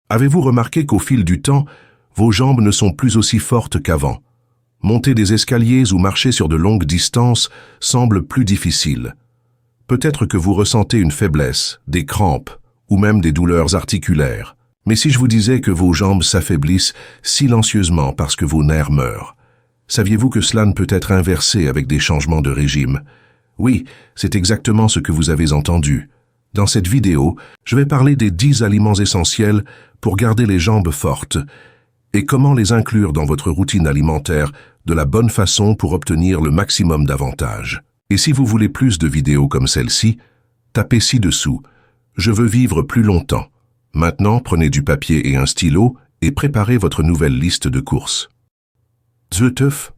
Avez-vous remarqué qu'au fil du temps, vos jambes ne sont plus aussi fortes qu'avant? Monter des escaliers ou marcher sur de longues distances semble plus difficile. Peut-être que vous ressentez une faiblesse, des crampes ou même des douleurs articulaires. Mais si je vous disais que vos jambes s'affaiblissent silencieusement parce que vos nerfs meurent, saviez-vous que cela ne peut être inversé avec des changements de régime? Oui, c'est exactement ce que vous avez entendu. Dans cette vidéo, je vais parler des 10 aliments essentiels pour garder les jambes fortes et comment les inclure dans votre routine alimentaire de la bonne façon pour obtenir le maximum d'avantages. Et si vous voulez plus de vidéos comme celle-ci, tapez ci-dessous « Je veux vivre plus longtemps ». Maintenant, prenez du papier et un stylo et préparez votre nouvelle liste de courses. œufs.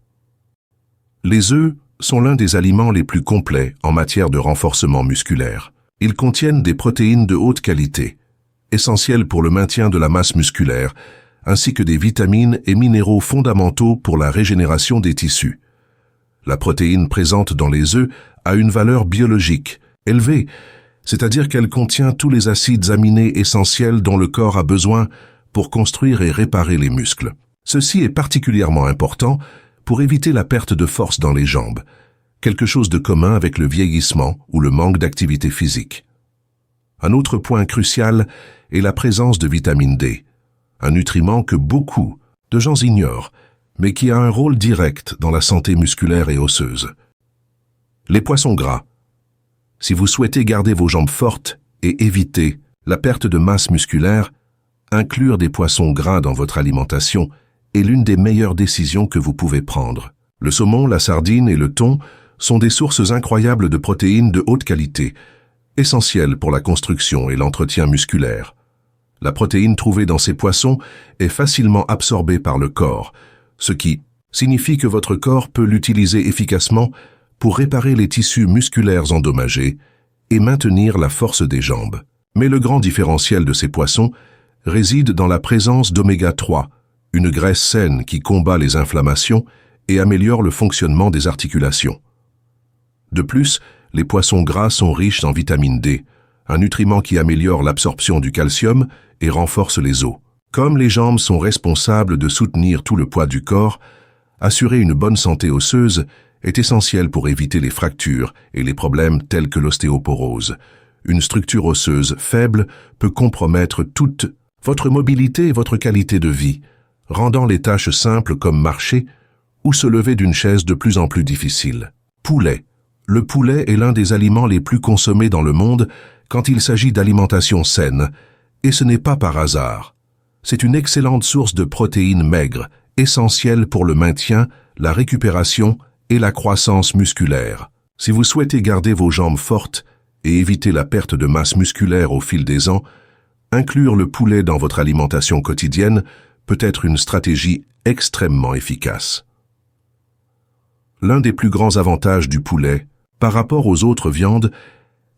Les œufs sont l'un des aliments les plus complets en matière de renforcement musculaire. Ils contiennent des protéines de haute qualité, essentielles pour le maintien de la masse musculaire, ainsi que des vitamines et minéraux fondamentaux pour la régénération des tissus. La protéine présente dans les œufs a une valeur biologique élevée, c'est-à-dire qu'elle contient tous les acides aminés essentiels dont le corps a besoin pour construire et réparer les muscles. Ceci est particulièrement important pour éviter la perte de force dans les jambes, quelque chose de commun avec le vieillissement ou le manque d'activité physique. Un autre point crucial est la présence de vitamine D, un nutriment que beaucoup de gens ignorent, mais qui a un rôle direct dans la santé musculaire et osseuse. Les poissons gras. Si vous souhaitez garder vos jambes fortes et éviter la perte de masse musculaire, inclure des poissons gras dans votre alimentation est l'une des meilleures décisions que vous pouvez prendre. Le saumon, la sardine et le thon sont des sources incroyables de protéines de haute qualité, essentielles pour la construction et l'entretien musculaire. La protéine trouvée dans ces poissons est facilement absorbée par le corps, ce qui signifie que votre corps peut l'utiliser efficacement pour réparer les tissus musculaires endommagés et maintenir la force des jambes. Mais le grand différentiel de ces poissons réside dans la présence d'oméga 3, une graisse saine qui combat les inflammations et améliore le fonctionnement des articulations. De plus, les poissons gras sont riches en vitamine D, un nutriment qui améliore l'absorption du calcium et renforce les os. Comme les jambes sont responsables de soutenir tout le poids du corps, assurer une bonne santé osseuse est essentiel pour éviter les fractures et les problèmes tels que l'ostéoporose. Une structure osseuse faible peut compromettre toute votre mobilité et votre qualité de vie, rendant les tâches simples comme marcher ou se lever d'une chaise de plus en plus difficiles. Poulet. Le poulet est l'un des aliments les plus consommés dans le monde quand il s'agit d'alimentation saine, et ce n'est pas par hasard. C'est une excellente source de protéines maigres, essentielle pour le maintien, la récupération et la croissance musculaire. Si vous souhaitez garder vos jambes fortes et éviter la perte de masse musculaire au fil des ans, inclure le poulet dans votre alimentation quotidienne peut être une stratégie extrêmement efficace. L'un des plus grands avantages du poulet, par rapport aux autres viandes,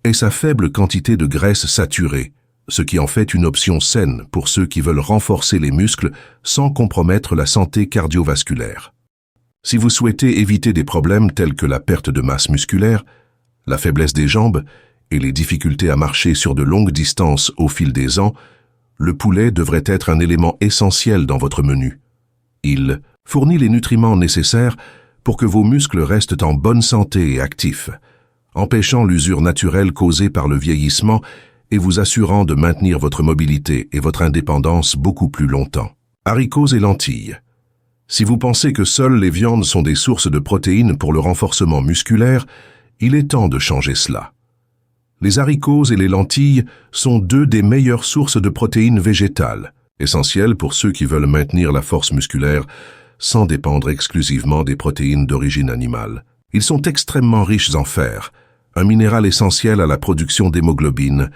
est sa faible quantité de graisse saturée, ce qui en fait une option saine pour ceux qui veulent renforcer les muscles sans compromettre la santé cardiovasculaire. Si vous souhaitez éviter des problèmes tels que la perte de masse musculaire, la faiblesse des jambes et les difficultés à marcher sur de longues distances au fil des ans, le poulet devrait être un élément essentiel dans votre menu. Il fournit les nutriments nécessaires pour que vos muscles restent en bonne santé et actifs, empêchant l'usure naturelle causée par le vieillissement et vous assurant de maintenir votre mobilité et votre indépendance beaucoup plus longtemps. Haricots et lentilles. Si vous pensez que seules les viandes sont des sources de protéines pour le renforcement musculaire, il est temps de changer cela. Les haricots et les lentilles sont deux des meilleures sources de protéines végétales, essentielles pour ceux qui veulent maintenir la force musculaire sans dépendre exclusivement des protéines d'origine animale. Ils sont extrêmement riches en fer, un minéral essentiel à la production d'hémoglobine,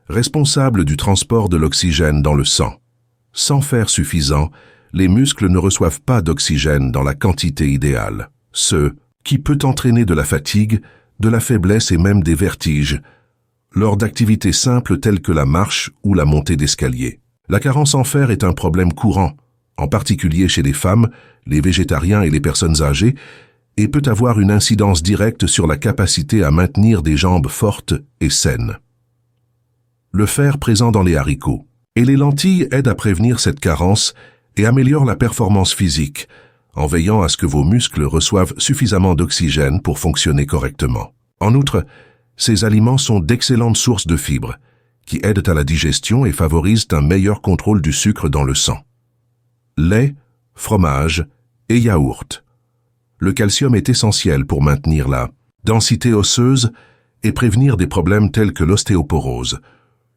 responsable du transport de l'oxygène dans le sang. Sans fer suffisant, les muscles ne reçoivent pas d'oxygène dans la quantité idéale, ce qui peut entraîner de la fatigue, de la faiblesse et même des vertiges, lors d'activités simples telles que la marche ou la montée d'escalier. La carence en fer est un problème courant, en particulier chez les femmes, les végétariens et les personnes âgées, et peut avoir une incidence directe sur la capacité à maintenir des jambes fortes et saines. Le fer présent dans les haricots. Et les lentilles aident à prévenir cette carence et améliorent la performance physique, en veillant à ce que vos muscles reçoivent suffisamment d'oxygène pour fonctionner correctement. En outre, ces aliments sont d'excellentes sources de fibres, qui aident à la digestion et favorisent un meilleur contrôle du sucre dans le sang. Lait, fromage et yaourt. Le calcium est essentiel pour maintenir la densité osseuse et prévenir des problèmes tels que l'ostéoporose,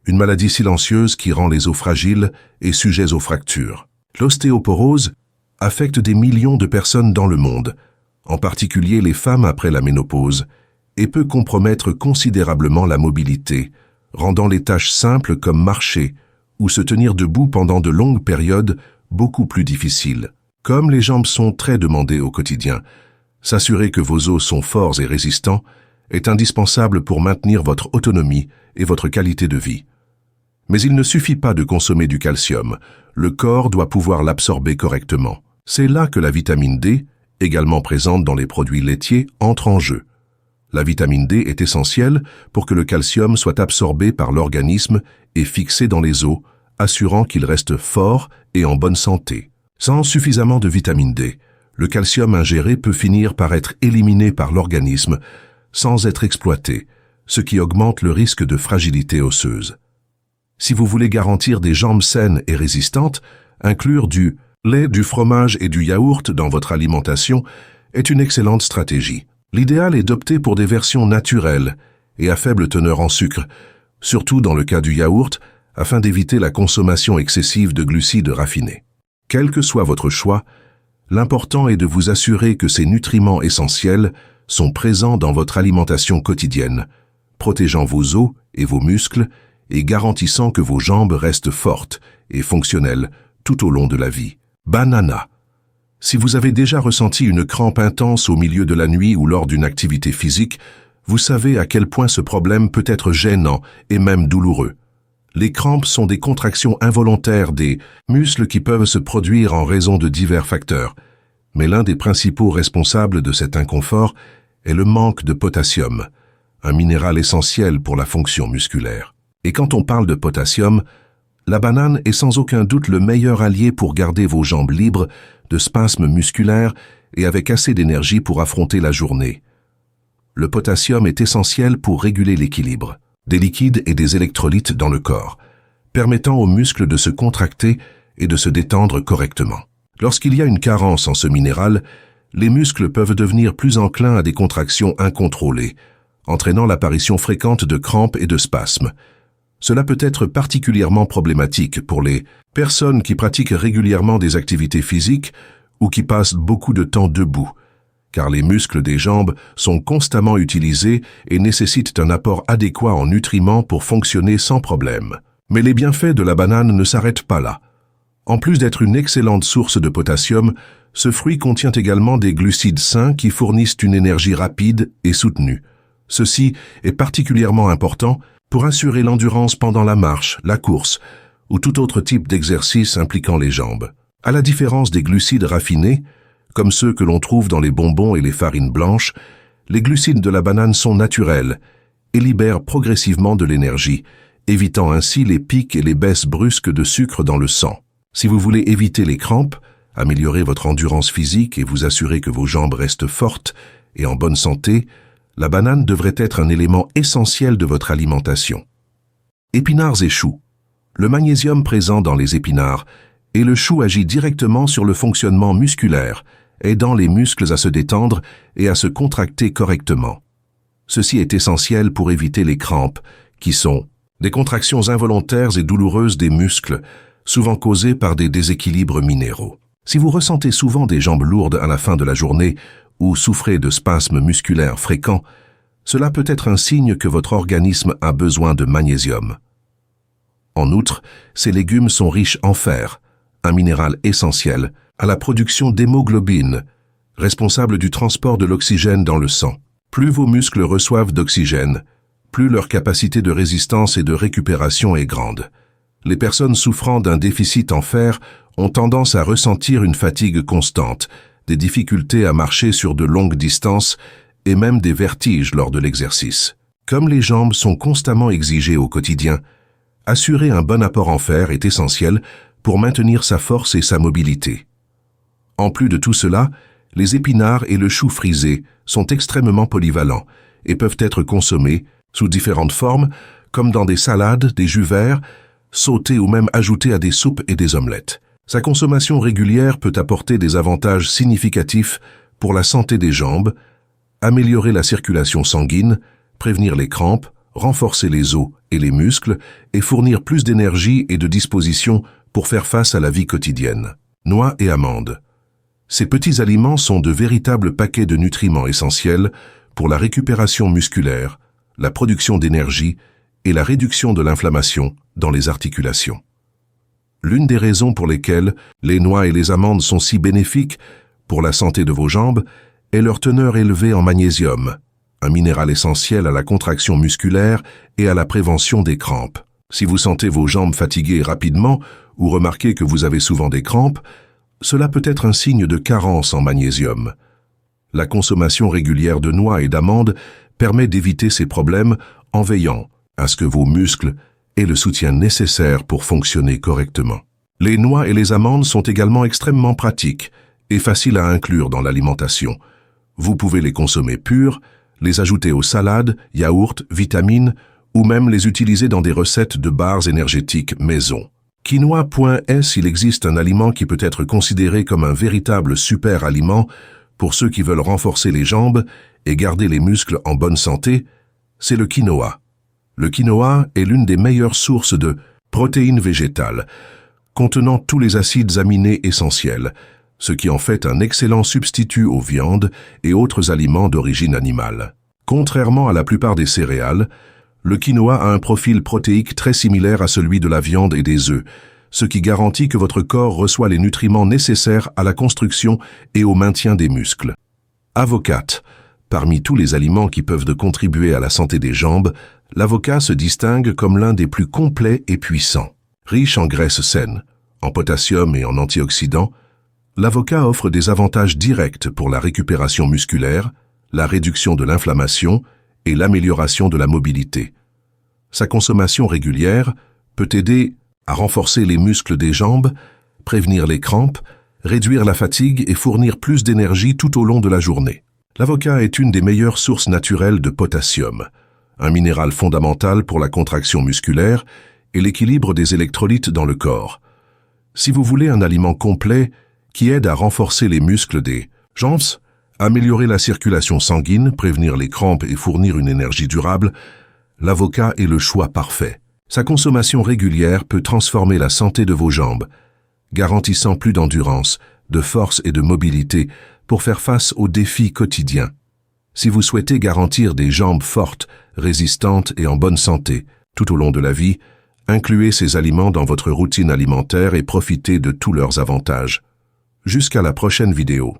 une maladie silencieuse qui rend les os fragiles et sujets aux fractures. L'ostéoporose affecte des millions de personnes dans le monde, en particulier les femmes après la ménopause, et peut compromettre considérablement la mobilité, rendant les tâches simples comme marcher ou se tenir debout pendant de longues périodes beaucoup plus difficiles. Comme les jambes sont très demandées au quotidien, s'assurer que vos os sont forts et résistants est indispensable pour maintenir votre autonomie et votre qualité de vie. Mais il ne suffit pas de consommer du calcium, le corps doit pouvoir l'absorber correctement. C'est là que la vitamine D, également présente dans les produits laitiers, entre en jeu. La vitamine D est essentielle pour que le calcium soit absorbé par l'organisme et fixé dans les os, assurant qu'il reste fort et en bonne santé. Sans suffisamment de vitamine D, le calcium ingéré peut finir par être éliminé par l'organisme sans être exploité, ce qui augmente le risque de fragilité osseuse. Si vous voulez garantir des jambes saines et résistantes, inclure du lait, du fromage et du yaourt dans votre alimentation est une excellente stratégie. L'idéal est d'opter pour des versions naturelles et à faible teneur en sucre, surtout dans le cas du yaourt, afin d'éviter la consommation excessive de glucides raffinés. Quel que soit votre choix, l'important est de vous assurer que ces nutriments essentiels sont présents dans votre alimentation quotidienne, protégeant vos os et vos muscles et garantissant que vos jambes restent fortes et fonctionnelles tout au long de la vie. Banana. Si vous avez déjà ressenti une crampe intense au milieu de la nuit ou lors d'une activité physique, vous savez à quel point ce problème peut être gênant et même douloureux. Les crampes sont des contractions involontaires des muscles qui peuvent se produire en raison de divers facteurs, mais l'un des principaux responsables de cet inconfort est le manque de potassium, un minéral essentiel pour la fonction musculaire. Et quand on parle de potassium, la banane est sans aucun doute le meilleur allié pour garder vos jambes libres de spasmes musculaires et avec assez d'énergie pour affronter la journée. Le potassium est essentiel pour réguler l'équilibre des liquides et des électrolytes dans le corps, permettant aux muscles de se contracter et de se détendre correctement. Lorsqu'il y a une carence en ce minéral, les muscles peuvent devenir plus enclins à des contractions incontrôlées, entraînant l'apparition fréquente de crampes et de spasmes. Cela peut être particulièrement problématique pour les personnes qui pratiquent régulièrement des activités physiques ou qui passent beaucoup de temps debout, car les muscles des jambes sont constamment utilisés et nécessitent un apport adéquat en nutriments pour fonctionner sans problème. Mais les bienfaits de la banane ne s'arrêtent pas là. En plus d'être une excellente source de potassium, ce fruit contient également des glucides sains qui fournissent une énergie rapide et soutenue. Ceci est particulièrement important pour assurer l'endurance pendant la marche, la course ou tout autre type d'exercice impliquant les jambes. À la différence des glucides raffinés, comme ceux que l'on trouve dans les bonbons et les farines blanches, les glucides de la banane sont naturels et libèrent progressivement de l'énergie, évitant ainsi les pics et les baisses brusques de sucre dans le sang. Si vous voulez éviter les crampes, améliorer votre endurance physique et vous assurer que vos jambes restent fortes et en bonne santé, la banane devrait être un élément essentiel de votre alimentation. Épinards et choux. Le magnésium présent dans les épinards et le chou agit directement sur le fonctionnement musculaire, aidant les muscles à se détendre et à se contracter correctement. Ceci est essentiel pour éviter les crampes, qui sont des contractions involontaires et douloureuses des muscles, souvent causées par des déséquilibres minéraux. Si vous ressentez souvent des jambes lourdes à la fin de la journée ou souffrez de spasmes musculaires fréquents, cela peut être un signe que votre organisme a besoin de magnésium. En outre, ces légumes sont riches en fer, un minéral essentiel à la production d'hémoglobine, responsable du transport de l'oxygène dans le sang. Plus vos muscles reçoivent d'oxygène, plus leur capacité de résistance et de récupération est grande. Les personnes souffrant d'un déficit en fer ont tendance à ressentir une fatigue constante, des difficultés à marcher sur de longues distances et même des vertiges lors de l'exercice. Comme les jambes sont constamment exigées au quotidien, Assurer un bon apport en fer est essentiel pour maintenir sa force et sa mobilité. En plus de tout cela, les épinards et le chou frisé sont extrêmement polyvalents et peuvent être consommés sous différentes formes, comme dans des salades, des jus verts, sautés ou même ajoutés à des soupes et des omelettes. Sa consommation régulière peut apporter des avantages significatifs pour la santé des jambes, améliorer la circulation sanguine, prévenir les crampes, renforcer les os et les muscles et fournir plus d'énergie et de disposition pour faire face à la vie quotidienne. Noix et amandes. Ces petits aliments sont de véritables paquets de nutriments essentiels pour la récupération musculaire, la production d'énergie et la réduction de l'inflammation dans les articulations. L'une des raisons pour lesquelles les noix et les amandes sont si bénéfiques pour la santé de vos jambes est leur teneur élevée en magnésium, un minéral essentiel à la contraction musculaire et à la prévention des crampes. Si vous sentez vos jambes fatiguées rapidement ou remarquez que vous avez souvent des crampes, cela peut être un signe de carence en magnésium. La consommation régulière de noix et d'amandes permet d'éviter ces problèmes en veillant à ce que vos muscles aient le soutien nécessaire pour fonctionner correctement. Les noix et les amandes sont également extrêmement pratiques et faciles à inclure dans l'alimentation. Vous pouvez les consommer purs, les ajouter aux salades, yaourts, vitamines ou même les utiliser dans des recettes de barres énergétiques maison. Quinoa.s, il existe un aliment qui peut être considéré comme un véritable super aliment pour ceux qui veulent renforcer les jambes et garder les muscles en bonne santé, c'est le quinoa. Le quinoa est l'une des meilleures sources de protéines végétales, contenant tous les acides aminés essentiels, ce qui en fait un excellent substitut aux viandes et autres aliments d'origine animale. Contrairement à la plupart des céréales, le quinoa a un profil protéique très similaire à celui de la viande et des œufs, ce qui garantit que votre corps reçoit les nutriments nécessaires à la construction et au maintien des muscles. Avocate. Parmi tous les aliments qui peuvent contribuer à la santé des jambes, l'avocat se distingue comme l'un des plus complets et puissants. Riche en graisses saines, en potassium et en antioxydants, l'avocat offre des avantages directs pour la récupération musculaire, la réduction de l'inflammation et l'amélioration de la mobilité. Sa consommation régulière peut aider à renforcer les muscles des jambes, prévenir les crampes, réduire la fatigue et fournir plus d'énergie tout au long de la journée. L'avocat est une des meilleures sources naturelles de potassium, un minéral fondamental pour la contraction musculaire et l'équilibre des électrolytes dans le corps. Si vous voulez un aliment complet qui aide à renforcer les muscles des jambes, améliorer la circulation sanguine, prévenir les crampes et fournir une énergie durable, l'avocat est le choix parfait. Sa consommation régulière peut transformer la santé de vos jambes, garantissant plus d'endurance, de force et de mobilité pour faire face aux défis quotidiens. Si vous souhaitez garantir des jambes fortes, résistantes et en bonne santé tout au long de la vie, incluez ces aliments dans votre routine alimentaire et profitez de tous leurs avantages. Jusqu'à la prochaine vidéo.